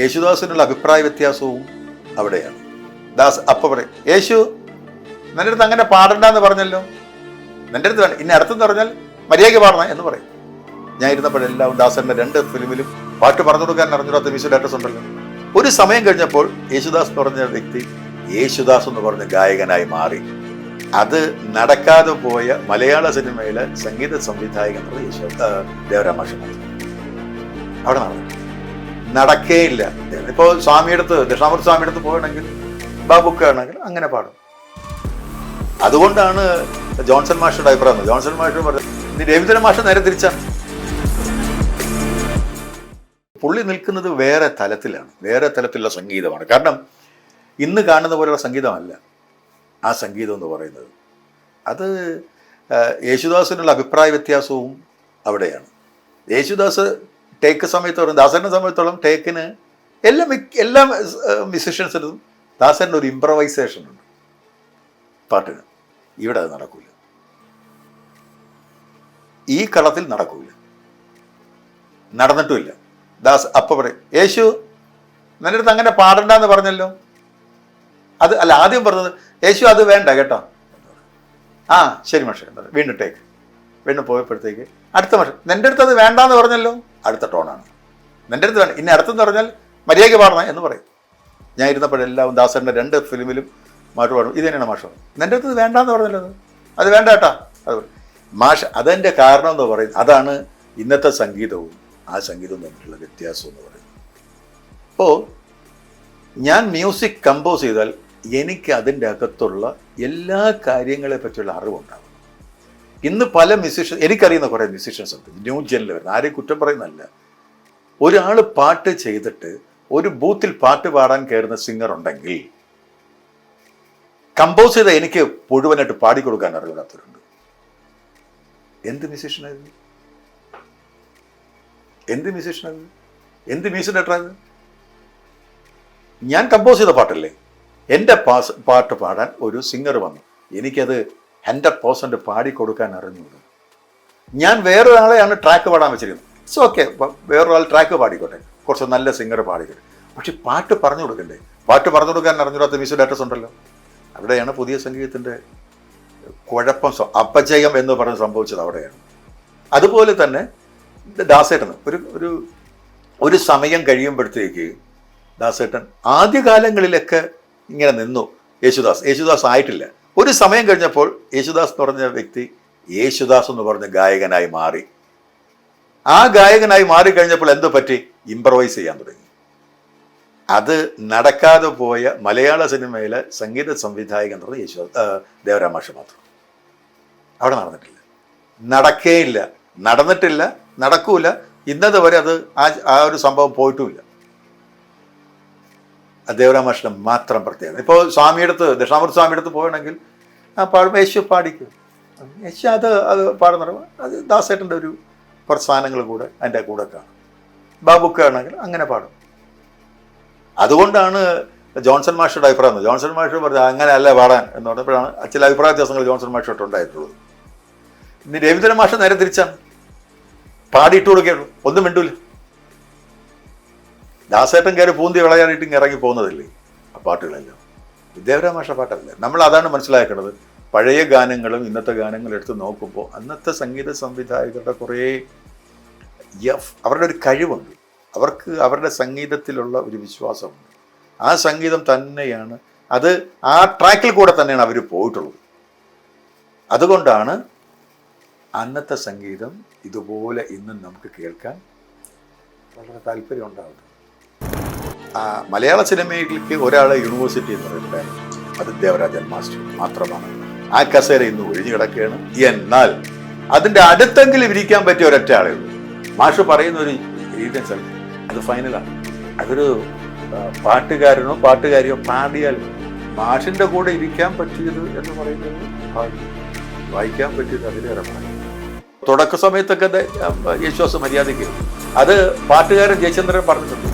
യേശുദാസിനുള്ള അഭിപ്രായ വ്യത്യാസവും അവിടെയാണ്. ദാസ് അപ്പം പറയും, യേശു നിന്റെ അടുത്ത് അങ്ങനെ പാടണ്ടെന്ന് പറഞ്ഞല്ലോ, നിന്റെ അടുത്ത് വേണ്ട, ഇനി അടുത്തെന്ന് പറഞ്ഞാൽ മര്യാദയ്ക്ക് പാടണം എന്ന് പറയും. ഞാൻ ഇരുന്നപ്പോഴെല്ലാം ദാസന്റെ 2 ഫിലിമിലും പാട്ട് പറഞ്ഞു കൊടുക്കാൻ അറിഞ്ഞൂടാത്ത മ്യൂസിക് ഡയറക്ടേഴ്സ് ഉണ്ടല്ലോ. ഒരു സമയം കഴിഞ്ഞപ്പോൾ യേശുദാസ് എന്ന് പറഞ്ഞ വ്യക്തി യേശുദാസ് എന്ന് പറഞ്ഞ ഗായകനായി മാറി. അത് നടക്കാതെ പോയ മലയാള സിനിമയിലെ സംഗീത സംവിധായകൻ ദേവരാം മാഷ്. അവിടെ നടക്കേയില്ല. ഇപ്പോൾ സ്വാമിയെടുത്ത് ദക്ഷിണാമൂർത്തി സ്വാമിയെടുത്ത് പോകണമെങ്കിൽ ബാബുക്ക ആണെങ്കിൽ അങ്ങനെ പാടും. അതുകൊണ്ടാണ് ജോൺസൺ മാഷയുടെ അഭിപ്രായം. ജോൺസൺ മാഷ് പറഞ്ഞു, രവീന്ദ്രൻ മാഷ് നേരെ തിരിച്ചാണ്. പുള്ളി നിൽക്കുന്നത് വേറെ തലത്തിലാണ്, വേറെ തലത്തിലുള്ള സംഗീതമാണ്. കാരണം ഇന്ന് കാണുന്ന പോലെയുള്ള സംഗീതമല്ല ആ സംഗീതം എന്ന് പറയുന്നത്. അത് യേശുദാസിനുള്ള അഭിപ്രായ വ്യത്യാസവും അവിടെയാണ്. യേശുദാസ് ടേക്ക് സമയത്തോളം, ദാസന്റെ സമയത്തോളം ടേക്കിന് എല്ലാ മ്യൂസിഷ്യൻസിനും ദാസന്റെ ഒരു ഇംപ്രവൈസേഷൻ ഉണ്ട് പാട്ടിന്. ഇവിടെ അത് നടക്കൂല, ഈ കളത്തിൽ നടക്കൂല, നടന്നിട്ടുമില്ല. ദാസ് അപ്പം പറയും, യേശു നിന്റെ അടുത്ത് അങ്ങനെ പാടണ്ടെന്ന് പറഞ്ഞല്ലോ. അത് അല്ല, ആദ്യം പറഞ്ഞത് യേശു അത് വേണ്ട കേട്ടോ. ആ ശരി മാഷെ, വീണ്ടും ടേക്ക്. വീണ്ടും പോയപ്പോഴത്തേക്ക് അടുത്ത മാഷ്, നിന്റെ അടുത്ത് അത് വേണ്ടാന്ന് പറഞ്ഞല്ലോ. അടുത്ത ടോണാണ്, നിന്റെ അടുത്ത് വേണ്ട, ഇനി അടുത്തെന്ന് പറഞ്ഞാൽ മര്യാദയ്ക്ക് പാടണം എന്ന് പറയും. ഞാൻ ഇരുന്നപ്പോഴെല്ലാം ദാസന്റെ 2 ഫിലിമിലും മാഷ് പാടും, ഇത് തന്നെയാണ് മാഷ്. നിന്റെ അടുത്ത് വേണ്ടാന്ന് പറഞ്ഞല്ലോ, അത് വേണ്ട കേട്ടാ. അത് മാഷ്, അതെൻ്റെ കാരണം എന്ന് പറയും. അതാണ് ഇന്നത്തെ സംഗീതവും ആ സംഗീതവും തമ്മിലുള്ള വ്യത്യാസം എന്ന് പറയുന്നത്. അപ്പോൾ ഞാൻ മ്യൂസിക് കമ്പോസ് ചെയ്താൽ എനിക്ക് അതിൻ്റെ അകത്തുള്ള എല്ലാ കാര്യങ്ങളെ പറ്റിയുള്ള അറിവുണ്ടാകും. ഇന്ന് പല മ്യൂസിഷ്യൻസ്, എനിക്കറിയുന്ന കുറേ മ്യൂസിഷ്യൻസ് ഉണ്ട് ന്യൂ ജനിൽ വരുന്നത്, ആരെയും കുറ്റം പറയുന്നതല്ല. ഒരാൾ പാട്ട് ചെയ്തിട്ട് ഒരു ബൂത്തിൽ പാട്ട് പാടാൻ കയറുന്ന സിംഗർ ഉണ്ടെങ്കിൽ കമ്പോസ് ചെയ്ത എനിക്ക് മുഴുവനായിട്ട് പാടിക്കൊടുക്കാൻ അറിയാത്തവരുണ്ട്. എന്ത് മ്യൂസിഷ്യനായിരുന്നു, എന്ത് മ്യൂസിഷ്യനായിരുന്നു, എന്ത് മ്യൂസിക് ഡയറക്ടറായിരുന്നു? ഞാൻ കമ്പോസ് ചെയ്ത പാട്ടല്ലേ, എൻ്റെ പാട്ട് പാടാൻ ഒരു സിംഗർ വന്നു, എനിക്കത് 100% പാടിക്കൊടുക്കാൻ അറിഞ്ഞുള്ളൂ. ഞാൻ വേറൊരാളെയാണ് ട്രാക്ക് പാടാൻ വെച്ചിരിക്കുന്നത്. ഇറ്റ്സ് ഓക്കെ, വേറൊരാൾ ട്രാക്ക് പാടിക്കോട്ടെ, കുറച്ച് നല്ല സിംഗർ പാടിക്കോട്ടെ. പക്ഷെ പാട്ട് പറഞ്ഞു കൊടുക്കണ്ടേ? പാട്ട് പറഞ്ഞു കൊടുക്കാൻ അറിഞ്ഞൂടാത്ത മ്യൂസിക് ഡയറക്ടേഴ്സ് ഉണ്ടല്ലോ. അവിടെയാണ് പുതിയ സംഗീതത്തിൻ്റെ കുഴപ്പം, അപജയം എന്ന് പറഞ്ഞ് സംഭവിച്ചത് അവിടെയാണ്. അതുപോലെ തന്നെ ദാസേട്ടൻ ഒരു സമയം കഴിയുമ്പോഴത്തേക്ക് ദാസേട്ടൻ ആദ്യകാലങ്ങളിലൊക്കെ ഇങ്ങനെ നിന്നു. യേശുദാസ് ആയിട്ടില്ല. ഒരു സമയം കഴിഞ്ഞപ്പോൾ യേശുദാസ് എന്ന് പറഞ്ഞ വ്യക്തി യേശുദാസ് എന്ന് പറഞ്ഞ ഗായകനായി മാറി. ആ ഗായകനായി മാറിക്കഴിഞ്ഞപ്പോൾ എന്ത് പറ്റി? ഇംപ്രവൈസ് ചെയ്യാൻ തുടങ്ങി. അത് നടക്കാതെ പോയ മലയാള സിനിമയിലെ സംഗീത സംവിധായകൻ എന്ന് പറഞ്ഞ ദേവരാം മാഷ് മാത്രം. അവിടെ നടന്നിട്ടില്ല, നടക്കേയില്ല, നടന്നിട്ടില്ല, നടക്കൂല. ഇന്നത് വരെ അത് ആ ഒരു സംഭവം പോയിട്ടുമില്ല. ദേവരാം മാഷിന് മാത്രം പ്രത്യേകത. ഇപ്പോൾ സ്വാമിയെടുത്ത് ദക്ഷിണാമൂർത്തി സ്വാമിയെടുത്ത് പോകണമെങ്കിൽ പാടുമ്പോൾ യേശു പാടിക്കും. യേശു അത് പാടുന്ന അത് ദാസേട്ടൻ്റെ ഒരു കുറച്ച് സാധനങ്ങൾ കൂടെ അതിൻ്റെ കൂടെ കാണും. ബാബുക്ക ആണെങ്കിൽ അങ്ങനെ പാടും. അതുകൊണ്ടാണ് ജോൺസൺ മാഷയുടെ അഭിപ്രായം. ജോൺസൺ മാഷ് പറഞ്ഞത് അങ്ങനെ അല്ല പാടാൻ എന്ന് പറഞ്ഞപ്പോഴാണ് ചില അഭിപ്രായ വ്യത്യാസങ്ങൾ ജോൺസൺ മാഷോട്ട് ഉണ്ടായിട്ടുള്ളത്. ഇനി രവീന്ദ്രൻ മാഷ് നേരെ തിരിച്ചാണ്, പാടിയിട്ട് കൊടുക്കുകയുള്ളൂ, ഒന്നും മിണ്ടൂല. ദാസേട്ടൻ കയറി പൂന്തി വിളയാടിയിട്ട് ഇറങ്ങി പോകുന്നതില്ലേ ആ പാട്ടുകളെല്ലാം. ദേവരാം മാഷ പാട്ടല്ല. നമ്മൾ അതാണ് മനസ്സിലാക്കേണ്ടത്. പഴയ ഗാനങ്ങളും ഇന്നത്തെ ഗാനങ്ങളും എടുത്ത് നോക്കുമ്പോൾ അന്നത്തെ സംഗീത സംവിധായകരുടെ കുറേ അവരുടെ ഒരു കഴിവുണ്ട്, അവർക്ക് അവരുടെ സംഗീതത്തിലുള്ള ഒരു വിശ്വാസമുണ്ട്. ആ സംഗീതം തന്നെയാണ്, അത് ആ ട്രാക്കിൽ കൂടെ തന്നെയാണ് അവർ പോയിട്ടുള്ളത്. അതുകൊണ്ടാണ് അന്നത്തെ സംഗീതം ഇതുപോലെ ഇന്നും നമുക്ക് കേൾക്കാൻ വളരെ താല്പര്യം ഉണ്ടാകുന്നത്. മലയാള സിനിമയിലേക്ക് ഒരാളെ യൂണിവേഴ്സിറ്റി എന്ന് പറയുന്നത് അത് ദേവരാജൻ മാസ്റ്റർ മാത്രമാണ്. ആ കസേര ഇന്ന് ഒഴിഞ്ഞു കിടക്കുകയാണ്. എന്നാൽ അതിൻ്റെ അടുത്തെങ്കിലും ഇരിക്കാൻ പറ്റിയ ഒരൊറ്റ ആളേ ഉള്ളൂ. മാഷ് പറയുന്ന ഒരു രീതിയും സ്ഥലം അത് ഫൈനലാണ്. അതൊരു പാട്ടുകാരനോ പാട്ടുകാരിയോ പാടിയാൽ മാഷിൻ്റെ കൂടെ ഇരിക്കാൻ പറ്റിയത് എന്ന് പറയുന്നത് വായിക്കാൻ പറ്റിയത് അതിലേറെ പറയും. തുടക്ക സമയത്തൊക്കെ യേശുദാസ് മര്യാദയ്ക്ക് അത് പാട്ടുകാരൻ ജയചന്ദ്രൻ പറഞ്ഞിട്ടുണ്ട്.